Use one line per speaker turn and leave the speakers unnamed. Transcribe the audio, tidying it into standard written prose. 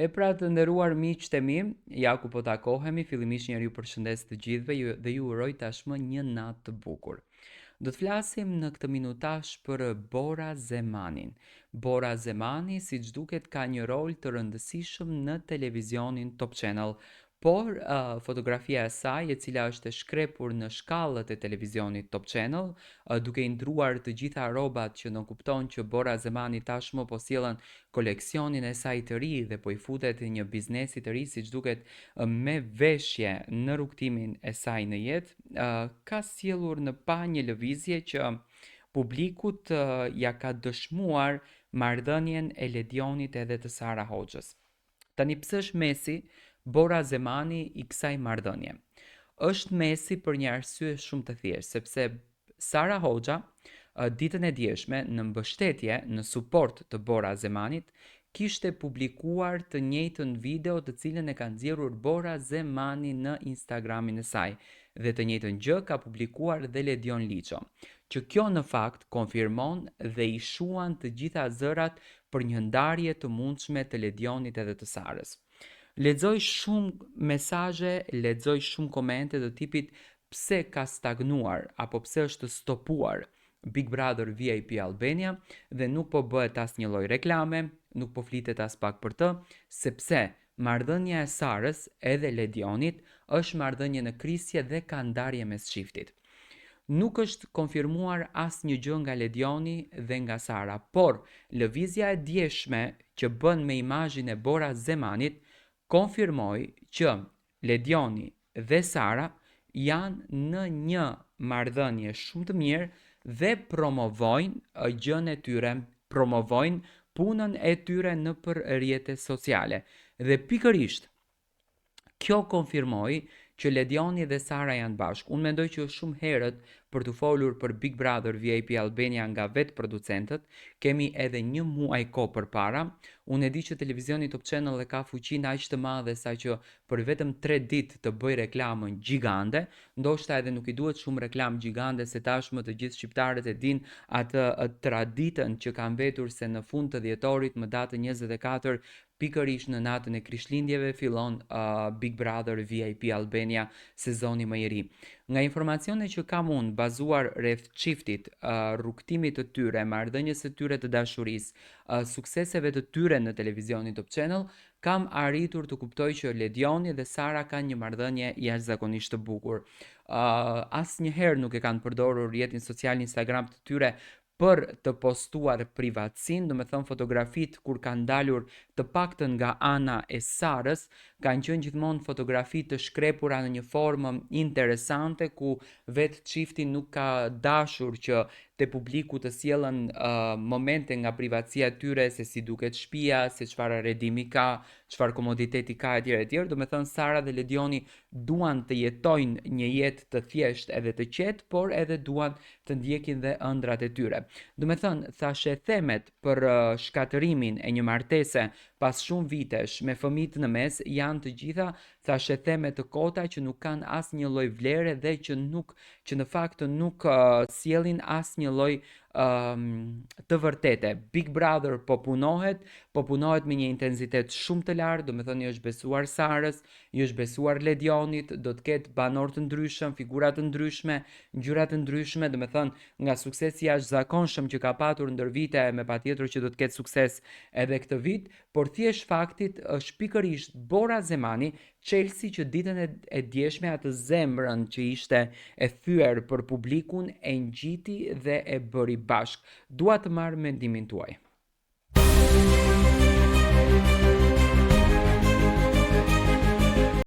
E pra të nderuar miqtë e mi, ja ku po takohemi, fillimisht njëri ju përshëndes të gjithëve dhe ju uroj tashmë një natë të bukur. Do të flasim në këtë minutash për Bora Zemanin. Bora Zemani, siç duket, ka një rol të rëndësishëm në televizionin Top Channel, por fotografia e saj, e cila është e shkrepur në shkallët e televizionit Top Channel, duke i ndruar të gjitha rrobat që nuk kupton që Bora Zemani tashmë po sjellën koleksionin e saj të ri dhe po i futet një biznesi të ri, siç duket, me veshje në rrugtimin e saj në jetë, ka sjellur në pa një lëvizje që publikut ja ka dëshmuar marrëdhënien e Ledionit edhe të Sara Hoxhës. Tani pse është mesi Bora Zemani i kësaj marrëdhënie? Është mesi për një arsye shumë të thjeshtë, sepse Sara Hoxha ditën e djeshme në mbështetje, në suport të Bora Zemanit, kishte publikuar të njëjtën video të cilën e ka nxjerrur Bora Zemani në Instagramin e saj, dhe të njëjtën gjë ka publikuar dhe Ledion Liço, që kjo në fakt konfirmon dhe i shuan të gjitha zërat për një ndarje të mundshme të Ledionit edhe të Sarës. Lexoj shumë mesazhe, lexoj shumë komente të tipit pse ka stagnuar apo pse është stopuar Big Brother VIP Albania dhe nuk po bëhet asnjë lloj reklame, nuk po flitet as pak për të, sepse marrëdhënia e Sarës edhe Ledionit është marrëdhënie në krisje dhe ka ndarje mes çiftit. Nuk është konfirmuar asnjë gjë nga Ledioni dhe nga Sara, por lëvizja e djeshme që bën me imazhin e Bora Zemanit konfirmoi që Ledioni dhe Sara janë në një marrëdhënie shumë të mirë dhe promovojnë gjën e tyre, promovojnë punën e tyre nëpër rrjete sociale. Dhe pikërisht kjo konfirmoi që Ledioni dhe Sara janë bashkë. Unë mendoj që është shumë herët për të folur për Big Brother VIP Albania nga vetë producentët, kemi edhe një muaj kohë përpara. Unë e di që televizioni Top Channel e ka fuqinë aq të madhe sa që për vetëm 3 ditë të bëj reklamën gjigande, ndoshta edhe nuk i duhet shumë reklam gjigande se tashmë të gjithë shqiptarët e din atë traditën që ka mbetur se në fund të dhjetorit më datën 24 pikërisht në natën e Krishtlindjeve fillon Big Brother VIP Albania sezoni më i ri. Nga informacionet që kam unë bazuar rreth çiftit, rrugtimit të tyre, marrëdhënies së tyre të dashurisë, sukseseve të tyre në televizionin Top Channel, kam arritur të kuptoj që Ledioni dhe Sara kanë një marrëdhënie jashtëzakonisht të bukur. Asnjëherë nuk e kanë përdorur rrjetin social Instagram të tyre për të postuar privatsin, do me thënë fotografit kur kanë dalur të paktën nga ana e Sarës, kanë qenë gjithmonë fotografi të shkrepura në një formë interesante ku vetë çifti nuk ka dashur që te publiku të sjellën momente nga privatësia e tyre, se si duket shtëpia, se çfarë redimi ka, çfarë komoditeti ka etj etj. Do me thënë Sara dhe Ledioni duan të jetojnë një jetë të thjeshtë edhe të qetë, por edhe duan të ndjekin dhe ëndrat e tyre. Do me thënë, thashe themet për shkatërimin e një martese pas shumë vitesh me fëmijë në mes janë të gjitha thashe theme të kota që nuk kanë asnjë lloj vlere dhe që në fakt nuk sjellin asnjë lloj të vërtete. Big Brother po punohet me një intensitet shumë të lartë, do me thënë i është besuar Sarës, i është besuar Ledionit, do të ketë banor të ndryshëm, figura të ndryshme, ngjyra të ndryshme, do me thënë nga suksesi jashtëzakonshëm që ka patur ndër vite, me patjetër që do të ketë sukses edhe këtë vit, por thjesht faktit është pikërisht Bora Zemani, Chelsea, që ditën e djeshme atë zemrën që ishte e thyer për publikun e ngjiti dhe e bëri bashk. Dua të marr mendimin tuaj.